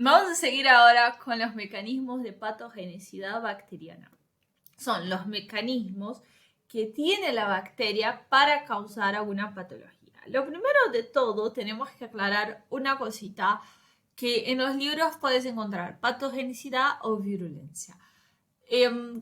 Vamos a seguir ahora con los mecanismos de patogenicidad bacteriana. Son los mecanismos que tiene la bacteria para causar alguna patología. Lo primero de todo, tenemos que aclarar una cosita que en los libros puedes encontrar patogenicidad o virulencia.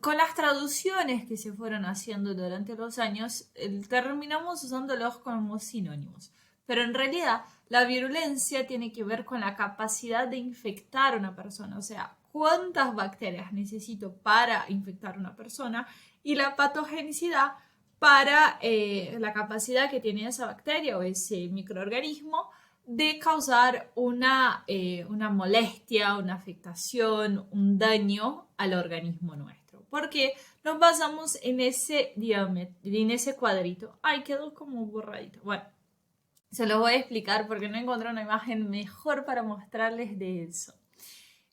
Con las traducciones que se fueron haciendo durante los años, terminamos usándolos como sinónimos. Pero en realidad, la virulencia tiene que ver con la capacidad de infectar a una persona, o sea, cuántas bacterias necesito para infectar a una persona, y la patogenicidad para la capacidad que tiene esa bacteria o ese microorganismo de causar una molestia, una afectación, un daño al organismo nuestro. Porque nos basamos en ese diámetro, en ese cuadrito. Ay, quedó como borradito. Bueno, se lo voy a explicar porque no encontré una imagen mejor para mostrarles de eso.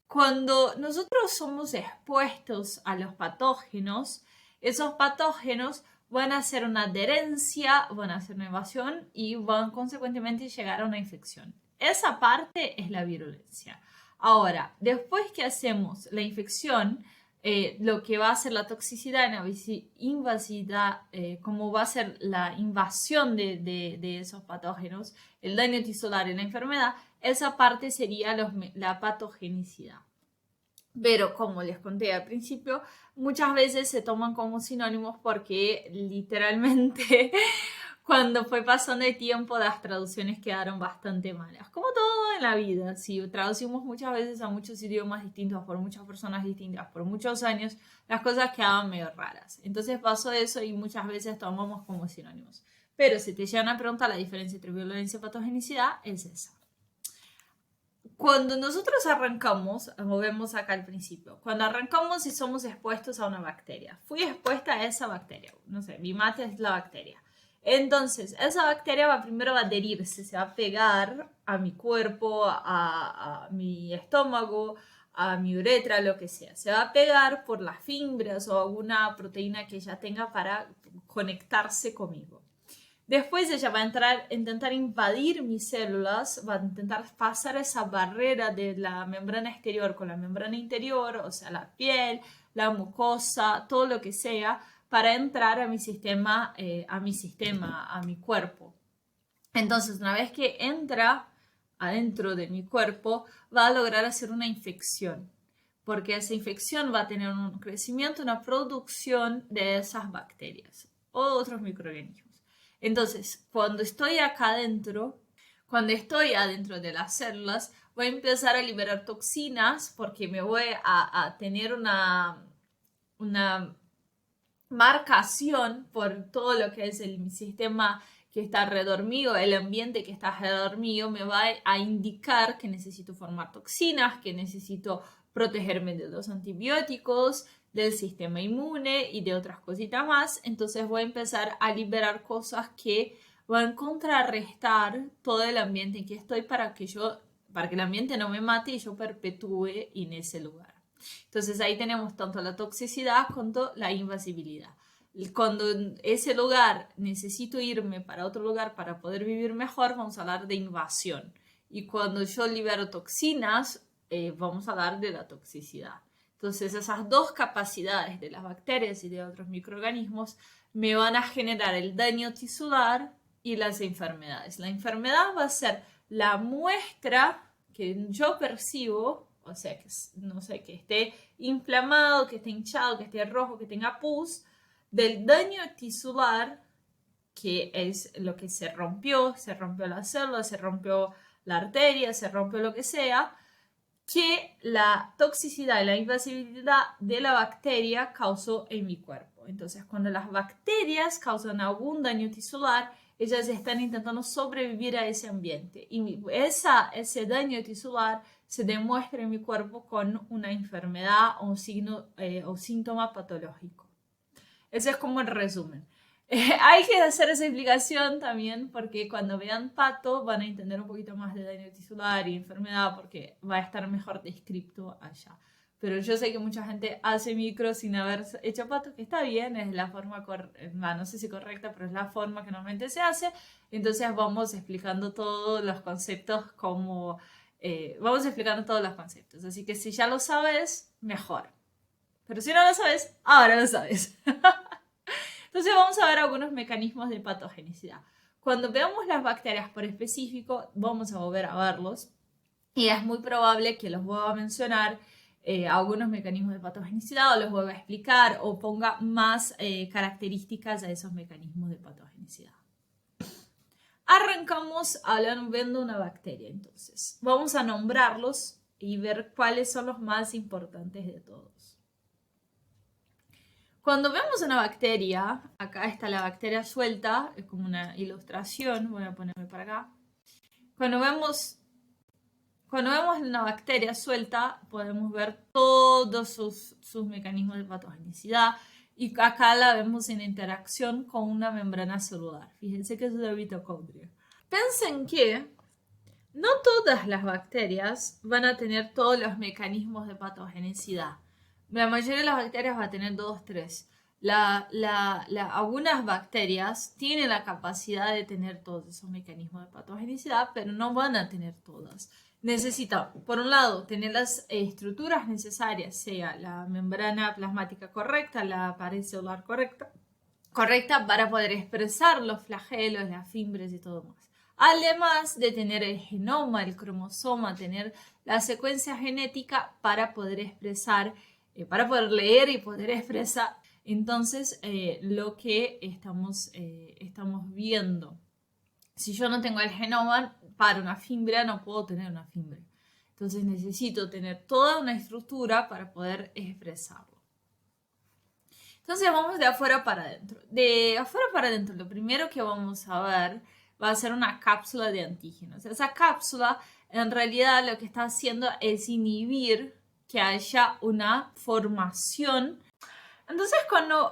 Cuando nosotros somos expuestos a los patógenos, esos patógenos van a hacer una adherencia, van a hacer una evasión y van consecuentemente llegar a una infección. Esa parte es la virulencia. Ahora, después que hacemos la infección, lo que va a ser la toxicidad, la invasividad, cómo va a ser la invasión de esos patógenos, el daño tisular y la enfermedad, esa parte sería la patogenicidad. Pero como les conté al principio, muchas veces se toman como sinónimos porque literalmente cuando fue pasando el tiempo las traducciones quedaron bastante malas. Como todo en la vida, si traducimos muchas veces a muchos idiomas distintos por muchas personas distintas por muchos años, las cosas quedaban medio raras. Entonces pasó eso y muchas veces tomamos como sinónimos. Pero si te llegan a preguntar la diferencia entre virulencia y patogenicidad, es esa. Cuando nosotros arrancamos, como vemos acá al principio, cuando arrancamos y somos expuestos a una bacteria, fui expuesta a esa bacteria, no sé, mi mate es la bacteria. Entonces, esa bacteria primero va a adherirse, se va a pegar a mi cuerpo, a mi estómago, a mi uretra, lo que sea. Se va a pegar por las fibras o alguna proteína que ella tenga para conectarse conmigo. Después ella va a intentar invadir mis células, va a intentar pasar esa barrera de la membrana exterior con la membrana interior, o sea, la piel, la mucosa, todo lo que sea, para entrar a mi sistema, a mi cuerpo. Entonces, una vez que entra adentro de mi cuerpo, va a lograr hacer una infección, porque esa infección va a tener un crecimiento, una producción de esas bacterias o otros microorganismos. Entonces, cuando estoy acá adentro, cuando estoy adentro de las células, voy a empezar a liberar toxinas porque me voy a tener una marcación por todo lo que es mi sistema que está alrededor mío, el ambiente que está alrededor mío, me va a indicar que necesito formar toxinas, que necesito protegerme de los antibióticos, del sistema inmune y de otras cositas más. Entonces voy a empezar a liberar cosas que van a contrarrestar todo el ambiente en que estoy para que el ambiente no me mate y yo perpetúe en ese lugar. Entonces ahí tenemos tanto la toxicidad como la invasibilidad. Cuando en ese lugar necesito irme para otro lugar para poder vivir mejor, vamos a hablar de invasión. Y cuando yo libero toxinas, vamos a hablar de la toxicidad. Entonces esas dos capacidades de las bacterias y de otros microorganismos me van a generar el daño tisular y las enfermedades. La enfermedad va a ser la muestra que yo percibo, o sea, que no sé, que esté inflamado, que esté hinchado, que esté rojo, que tenga pus, del daño tisular, que es lo que se rompió la célula, se rompió la arteria, se rompió lo que sea, que la toxicidad y la invasibilidad de la bacteria causó en mi cuerpo. Entonces, cuando las bacterias causan algún daño tisular, ellas están intentando sobrevivir a ese ambiente. Y ese daño tisular se demuestra en mi cuerpo con una enfermedad o un signo o síntoma patológico. Ese es como el resumen. Hay que hacer esa explicación también porque cuando vean pato van a entender un poquito más de daño tisular y enfermedad porque va a estar mejor descrito allá. Pero yo sé que mucha gente hace micro sin haber hecho pato, que está bien, es la forma, no sé si correcta, pero es la forma que normalmente se hace. Entonces vamos explicando todos los conceptos como vamos explicando todos los conceptos. Así que si ya lo sabes, mejor. Pero si no lo sabes, ahora lo sabes. Entonces vamos a ver algunos mecanismos de patogenicidad. Cuando veamos las bacterias por específico, vamos a volver a verlos. Y es muy probable que los vuelva a mencionar algunos mecanismos de patogenicidad o los vuelva a explicar o ponga más características a esos mecanismos de patogenicidad. Arrancamos viendo una bacteria, entonces. Vamos a nombrarlos y ver cuáles son los más importantes de todos. Cuando vemos una bacteria, acá está la bacteria suelta, es como una ilustración, voy a ponerme para acá. Cuando vemos una bacteria suelta, podemos ver todos sus mecanismos de patogenicidad. Y acá la vemos en interacción con una membrana celular. Fíjense que es una mitocondria. Piensen que no todas las bacterias van a tener todos los mecanismos de patogenicidad. La mayoría de las bacterias va a tener 2, 3. Algunas bacterias tienen la capacidad de tener todos esos mecanismos de patogenicidad, pero no van a tener todas. Necesitan, por un lado, tener las estructuras necesarias, sea la membrana plasmática correcta, la pared celular correcta para poder expresar los flagelos, las fimbres y todo más. Además de tener el genoma, el cromosoma, tener la secuencia genética para poder expresar, para poder leer y poder expresar. Entonces, lo que estamos viendo. Si yo no tengo el genoma para una fibra, no puedo tener una fibra. Entonces necesito tener toda una estructura para poder expresarlo. Entonces vamos de afuera para adentro. De afuera para adentro, lo primero que vamos a ver va a ser una cápsula de antígenos. Esa cápsula, en realidad, lo que está haciendo es inhibir que haya una formación. Entonces,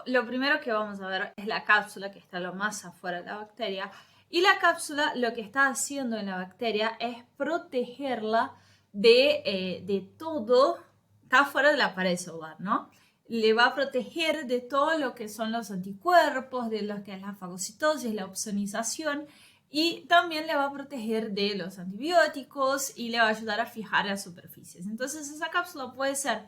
lo primero que vamos a ver es la cápsula, que está lo más afuera de la bacteria. Y la cápsula lo que está haciendo en la bacteria es protegerla de todo, está fuera de la pared celular, ¿no? Le va a proteger de todo lo que son los anticuerpos, de lo que es la fagocitosis, la opsonización, y también le va a proteger de los antibióticos y le va a ayudar a fijar las superficies. Entonces esa cápsula puede ser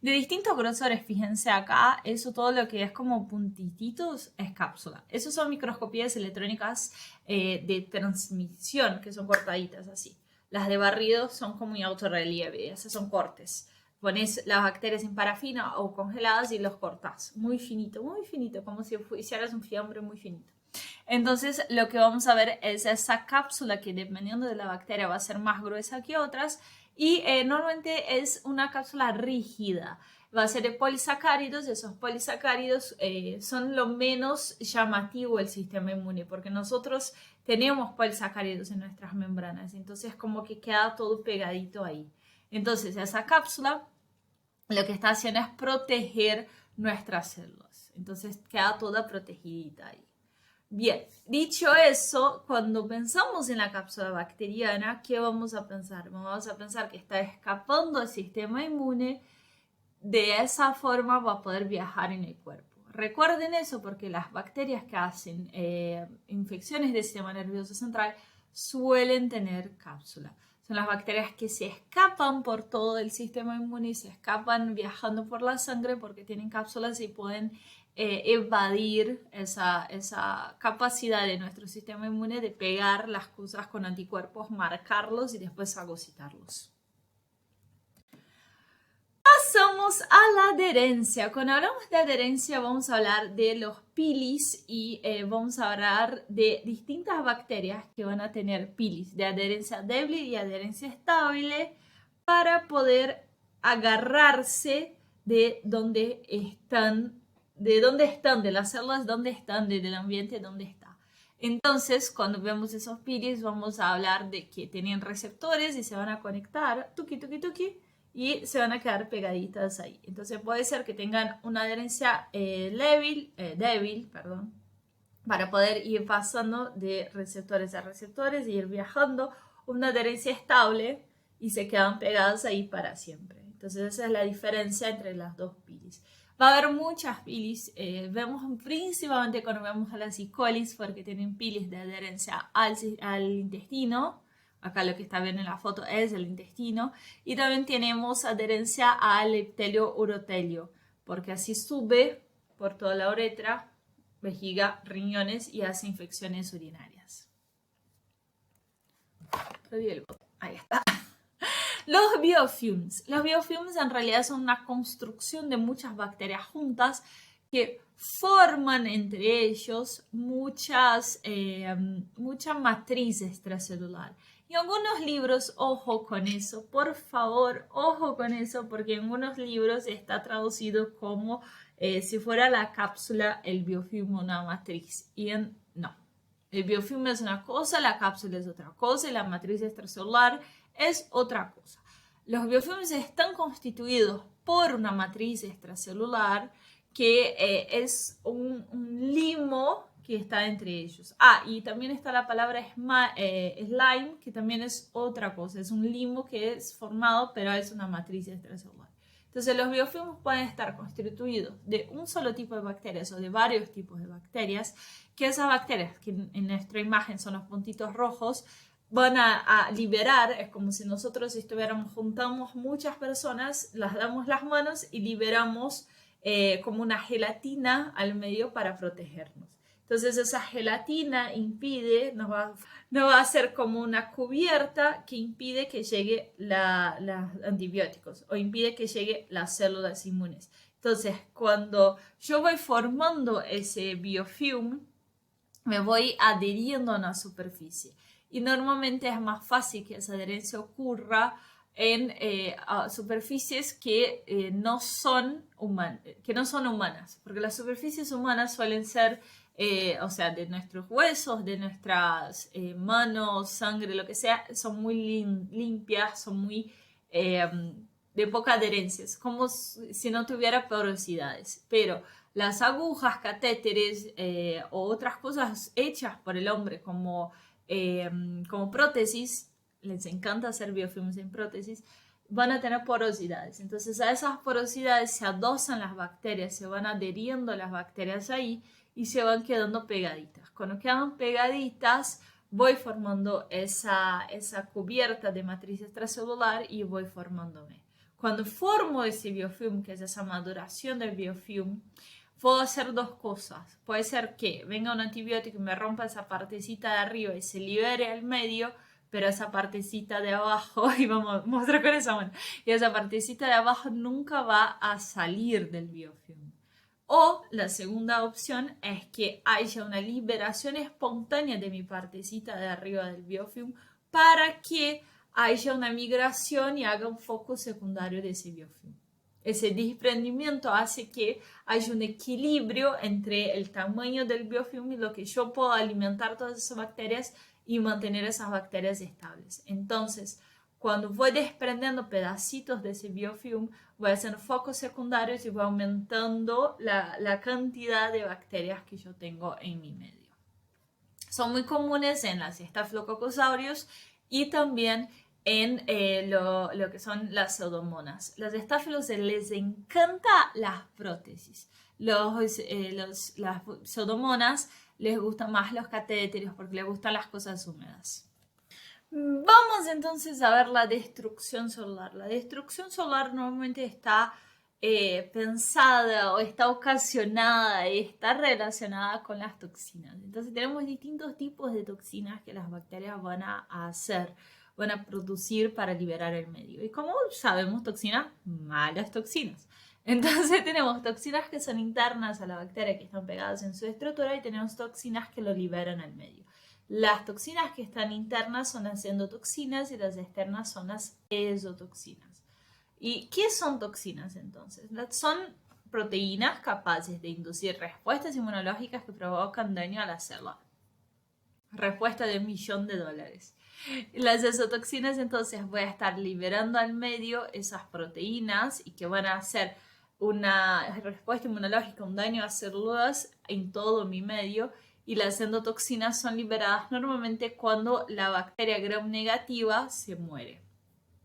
de distintos grosores. Fíjense acá, eso todo lo que es como puntititos es cápsula. Esos son microscopías electrónicas de transmisión, que son cortaditas así. Las de barrido son como un autorrelieve, esas son cortes. Pones las bacterias en parafina o congeladas y los cortas. Muy finito, como si hicieras un fiambre muy finito. Entonces lo que vamos a ver es esa cápsula que dependiendo de la bacteria va a ser más gruesa que otras y normalmente es una cápsula rígida. Va a ser de polisacáridos. Esos polisacáridos son lo menos llamativo del sistema inmune porque nosotros tenemos polisacáridos en nuestras membranas. Entonces como que queda todo pegadito ahí. Entonces esa cápsula lo que está haciendo es proteger nuestras células. Entonces queda toda protegidita ahí. Bien, dicho eso, cuando pensamos en la cápsula bacteriana, ¿qué vamos a pensar? Vamos a pensar que está escapando al sistema inmune, de esa forma va a poder viajar en el cuerpo. Recuerden eso porque las bacterias que hacen infecciones del sistema nervioso central suelen tener cápsula. Son las bacterias que se escapan por todo el sistema inmune y se escapan viajando por la sangre porque tienen cápsulas y pueden evadir esa capacidad de nuestro sistema inmune de pegar las cosas con anticuerpos, marcarlos y después fagocitarlos. Pasamos a la adherencia. Cuando hablamos de adherencia vamos a hablar de los pilis y vamos a hablar de distintas bacterias que van a tener pilis de adherencia débil y adherencia estable para poder agarrarse de donde están, de las células donde están, del ambiente donde está. Entonces, cuando vemos esos pilis vamos a hablar de que tienen receptores y se van a conectar, tuki, tuki, tuki, y se van a quedar pegaditas ahí. Entonces puede ser que tengan una adherencia débil, para poder ir pasando de receptores a receptores e ir viajando. Una adherencia estable y se quedan pegadas ahí para siempre. Entonces esa es la diferencia entre las dos pilis. Va a haber muchas pilis, vemos principalmente cuando vemos a las E. colis porque tienen pilis de adherencia al intestino, Acá lo que está viendo en la foto es el intestino. Y también tenemos adherencia al epitelio urotelio, porque así sube por toda la uretra, vejiga, riñones y hace infecciones urinarias. Ahí está. Los biofilms. Los biofilms en realidad son una construcción de muchas bacterias juntas que forman entre ellos muchas matriz extracelular. Y algunos libros, ojo con eso, por favor, ojo con eso, porque en algunos libros está traducido como si fuera la cápsula, el biofilm una matriz. Y no. El biofilm es una cosa, la cápsula es otra cosa y la matriz extracelular es otra cosa. Los biofilms están constituidos por una matriz extracelular que es un limo que está entre ellos. Y también está la palabra slime, que también es otra cosa. Es un limo que es formado, pero es una matriz extracelular. Entonces, los biofilms pueden estar constituidos de un solo tipo de bacterias o de varios tipos de bacterias, que esas bacterias, que en nuestra imagen son los puntitos rojos, van a liberar, es como si nosotros juntamos muchas personas, las damos las manos y liberamos como una gelatina al medio para protegernos. Entonces esa gelatina impide, nos va a hacer como una cubierta que impide que llegue los antibióticos o impide que llegue las células inmunes. Entonces cuando yo voy formando ese biofilm, me voy adheriendo a una superficie. Y normalmente es más fácil que esa adherencia ocurra en superficies que no son humanas, porque las superficies humanas suelen ser, o sea, de nuestros huesos, de nuestras manos, sangre, lo que sea, son muy limpias, son muy de poca adherencia, es como si no tuviera porosidades, pero las agujas, catéteres o otras cosas hechas por el hombre como prótesis, les encanta hacer biofilms en prótesis, van a tener porosidades. Entonces a esas porosidades se adosan las bacterias, se van adheriendo las bacterias ahí y se van quedando pegaditas. Cuando quedan pegaditas, voy formando esa cubierta de matriz extracelular y voy formándome. Cuando formo ese biofilm, que es esa maduración del biofilm, puedo hacer dos cosas. Puede ser que venga un antibiótico y me rompa esa partecita de arriba y se libere al medio, pero esa partecita de abajo, y vamos a mostrar con esa mano, y esa partecita de abajo nunca va a salir del biofilm. O la segunda opción es que haya una liberación espontánea de mi partecita de arriba del biofilm para que haya una migración y haga un foco secundario de ese biofilm. Ese desprendimiento hace que haya un equilibrio entre el tamaño del biofilm y lo que yo puedo alimentar todas esas bacterias y mantener esas bacterias estables. Entonces, cuando voy desprendiendo pedacitos de ese biofilm, voy haciendo focos secundarios y voy aumentando la cantidad de bacterias que yo tengo en mi medio. Son muy comunes en las Staphylococcus aureus y también en lo que son las pseudomonas. Los estáfilos les encanta las prótesis. Las pseudomonas les gustan más los catéteres porque les gustan las cosas húmedas. Vamos entonces a ver la destrucción celular. La destrucción celular normalmente está pensada o está ocasionada y está relacionada con las toxinas. Entonces tenemos distintos tipos de toxinas que las bacterias van a hacer, van a producir para liberar el medio. Y como sabemos, toxinas, malas toxinas. Entonces tenemos toxinas que son internas a la bacteria, que están pegadas en su estructura, y tenemos toxinas que lo liberan al medio. Las toxinas que están internas son las endotoxinas y las externas son las exotoxinas. ¿Y qué son toxinas entonces? Son proteínas capaces de inducir respuestas inmunológicas que provocan daño a la célula. Respuesta de $1.000.000. Las exotoxinas entonces voy a estar liberando al medio esas proteínas y que van a hacer una respuesta inmunológica, un daño a células en todo mi medio. Y las endotoxinas son liberadas normalmente cuando la bacteria gram negativa se muere,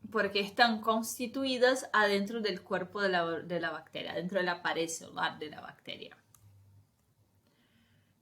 porque están constituidas adentro del cuerpo de la bacteria, dentro de la pared celular de la bacteria.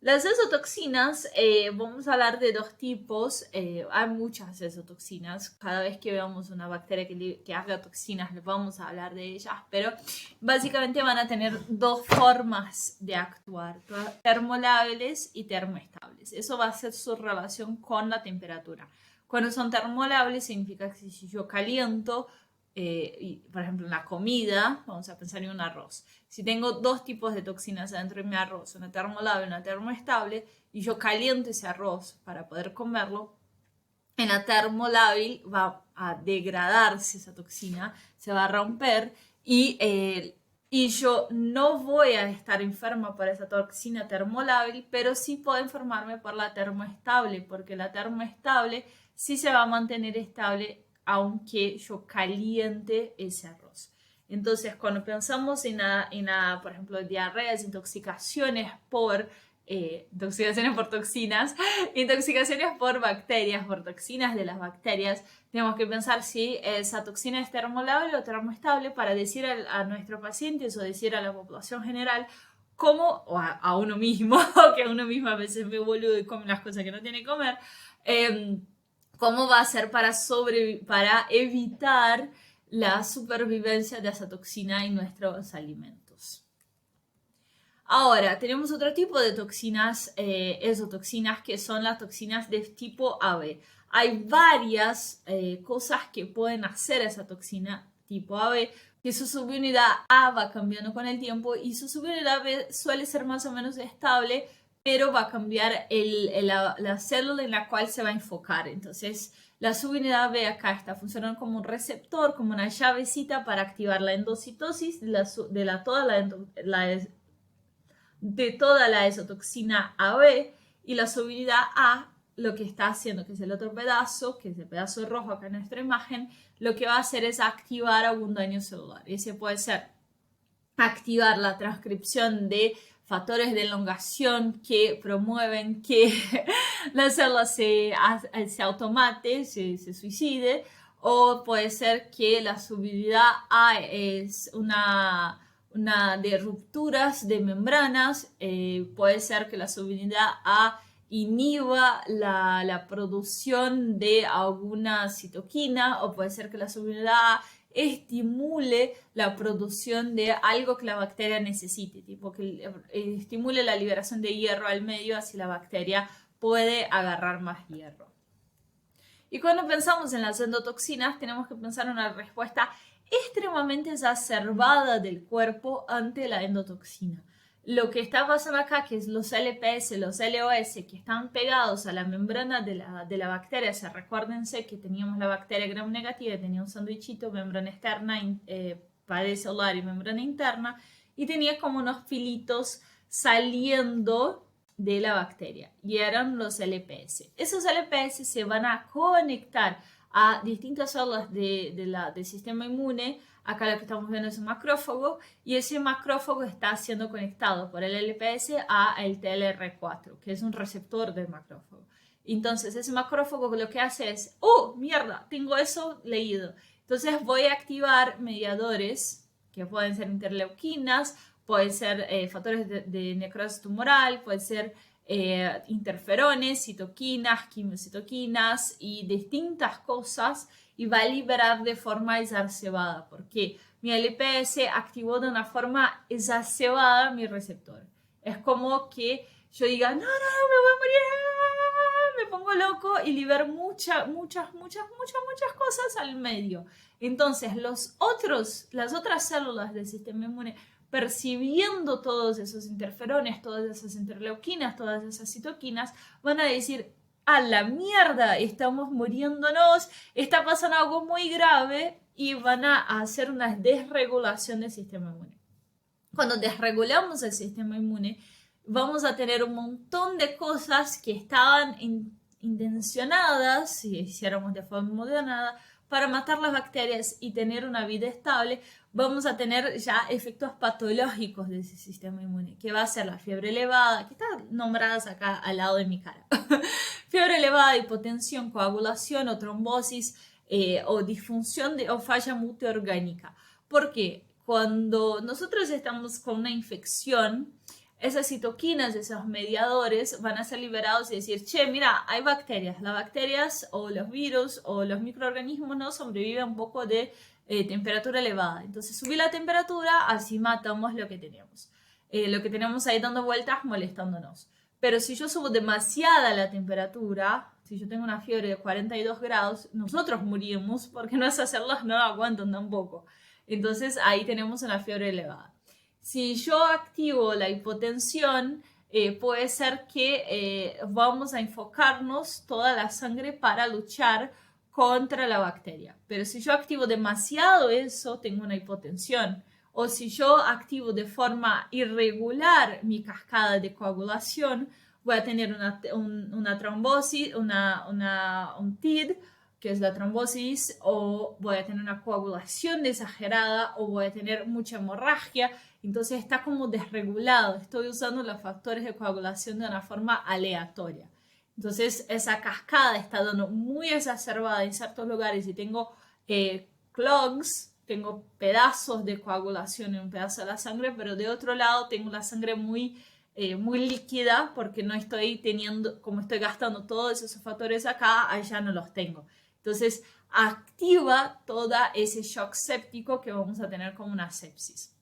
Las exotoxinas, vamos a hablar de dos tipos. Hay muchas exotoxinas. Cada vez que veamos una bacteria que haga toxinas, les vamos a hablar de ellas. Pero básicamente van a tener dos formas de actuar: termolables y termoestables. Eso va a ser su relación con la temperatura. Cuando son termolables, significa que si yo caliento, por ejemplo, en la comida, vamos a pensar en un arroz. Si tengo dos tipos de toxinas dentro de mi arroz, una termolable y una termoestable, y yo caliento ese arroz para poder comerlo, en la termolable va a degradarse esa toxina, se va a romper y yo no voy a estar enferma por esa toxina termolable, pero sí puedo enfermarme por la termoestable, porque la termoestable sí se va a mantener estable aunque yo caliente ese arroz. Entonces, cuando pensamos por ejemplo, diarreas, intoxicaciones por toxinas, intoxicaciones por bacterias, por toxinas de las bacterias, tenemos que pensar si esa toxina es termolable o termoestable para decir a nuestros pacientes o decir a la población general cómo, o a uno mismo, que a uno mismo a veces me boludo y come las cosas que no tiene que comer, cómo va a ser para evitar la supervivencia de esa toxina en nuestros alimentos. Ahora, tenemos otro tipo de toxinas, exotoxinas, que son las toxinas de tipo AB. Hay varias cosas que pueden hacer esa toxina tipo AB, que su subunidad A va cambiando con el tiempo y su subunidad B suele ser más o menos estable, pero va a cambiar la célula en la cual se va a enfocar. Entonces, la subunidad B acá está funcionando como un receptor, como una llavecita para activar la endocitosis de toda la exotoxina AB, y la subunidad A lo que está haciendo, que es el otro pedazo, que es el pedazo rojo acá en nuestra imagen, lo que va a hacer es activar algún daño celular. Y ese puede ser activar la transcripción de factores de elongación que promueven que la célula se automate, se suicide, o puede ser que la subunidad A es una de rupturas de membranas, puede ser que la subunidad A inhiba la producción de alguna citoquina, o puede ser que la subunidad A estimule la producción de algo que la bacteria necesite, tipo que estimule la liberación de hierro al medio, así la bacteria puede agarrar más hierro. Y cuando pensamos en las endotoxinas, tenemos que pensar en una respuesta extremadamente exacerbada del cuerpo ante la endotoxina. Lo que está pasando acá, que es los LPS, los LOS, que están pegados a la membrana de la bacteria. Recuérdense que teníamos la bacteria gram negativa, tenía un sándwichito, membrana externa, pared celular y membrana interna, y tenía como unos filitos saliendo de la bacteria, y eran los LPS. Esos LPS se van a conectar a distintas células del sistema inmune. Acá lo que estamos viendo es un macrófago, y ese macrófago está siendo conectado por el LPS a el TLR4, que es un receptor del macrófago. Entonces ese macrófago lo que hace es, ¡oh, mierda! Tengo eso leído. Entonces voy a activar mediadores que pueden ser interleuquinas, pueden ser factores de necrosis tumoral, pueden ser interferones, citoquinas, quimiocitoquinas y distintas cosas, y va a liberar de forma exacerbada, porque mi LPS activó de una forma exacerbada mi receptor. Es como que yo diga, no, me voy a morir, me pongo loco y libero muchas cosas al medio. Entonces, las otras células del sistema inmune, percibiendo todos esos interferones, todas esas interleuquinas, todas esas citoquinas, van a decir, a la mierda, estamos muriéndonos, está pasando algo muy grave, y van a hacer una desregulación del sistema inmune. Cuando desregulamos el sistema inmune, vamos a tener un montón de cosas que estaban intencionadas, si hiciéramos de forma moderada, para matar las bacterias y tener una vida estable. Vamos a tener ya efectos patológicos de ese sistema inmune, que va a ser la fiebre elevada, que está nombradas acá al lado de mi cara. Fiebre elevada, hipotensión, coagulación o trombosis, o disfunción o falla multiorgánica. ¿Por qué? Cuando nosotros estamos con una infección, esas citoquinas, esos mediadores van a ser liberados y decir, che, mira, hay bacterias. Las bacterias o los virus o los microorganismos no sobreviven un poco de temperatura elevada. Entonces subí la temperatura, así matamos lo que tenemos. Lo que tenemos ahí dando vueltas molestándonos. Pero si yo subo demasiada la temperatura, si yo tengo una fiebre de 42 grados, nosotros morimos porque nuestras células no aguantan tampoco. Entonces ahí tenemos una fiebre elevada. Si yo activo la hipotensión, puede ser que vamos a enfocarnos toda la sangre para luchar contra la bacteria. Pero si yo activo demasiado eso, tengo una hipotensión. O si yo activo de forma irregular mi cascada de coagulación, voy a tener una trombosis, un TID, que es la trombosis, o voy a tener una coagulación exagerada, o voy a tener mucha hemorragia. Entonces está como desregulado. Estoy usando los factores de coagulación de una forma aleatoria. Entonces esa cascada está dando muy exacerbada en ciertos lugares y tengo clogs, tengo pedazos de coagulación en un pedazo de la sangre, pero de otro lado tengo la sangre muy líquida porque no estoy teniendo, como estoy gastando todos esos factores acá, allá no los tengo. Entonces activa todo ese shock séptico que vamos a tener como una sepsis.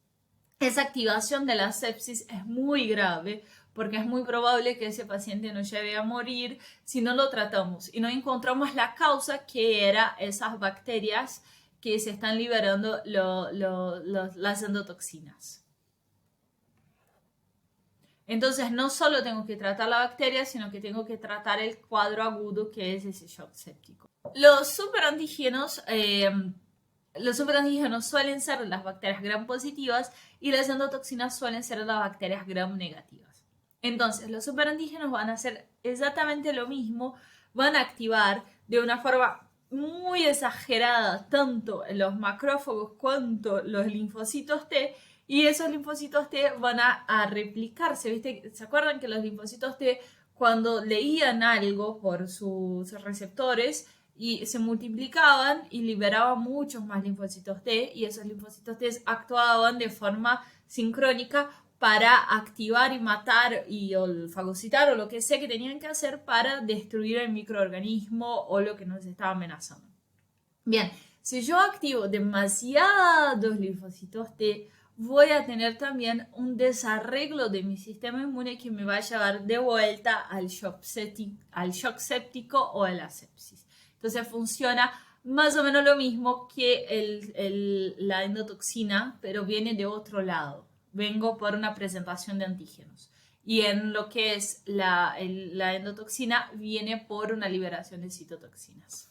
Esa activación de la sepsis es muy grave porque es muy probable que ese paciente nos lleve a morir si no lo tratamos y no encontramos la causa que era esas bacterias que se están liberando las endotoxinas. Entonces no solo tengo que tratar la bacteria, sino que tengo que tratar el cuadro agudo que es ese shock séptico. Los superantígenos suelen ser las bacterias gram positivas y las endotoxinas suelen ser las bacterias gram negativas. Entonces, los superantígenos van a hacer exactamente lo mismo, van a activar de una forma muy exagerada tanto los macrófagos cuanto los linfocitos T, y esos linfocitos T van a replicarse, ¿viste? ¿Se acuerdan que los linfocitos T, cuando leían algo por sus receptores, y se multiplicaban y liberaban muchos más linfocitos T, y esos linfocitos T actuaban de forma sincrónica para activar y matar o fagocitar o lo que sea que tenían que hacer para destruir el microorganismo o lo que nos estaba amenazando? Bien, si yo activo demasiados linfocitos T, voy a tener también un desarreglo de mi sistema inmune que me va a llevar de vuelta al shock séptico o a la sepsis. Entonces funciona más o menos lo mismo que la endotoxina, pero viene de otro lado. Vengo por una presentación de antígenos. Y en lo que es la endotoxina, viene por una liberación de citotoxinas.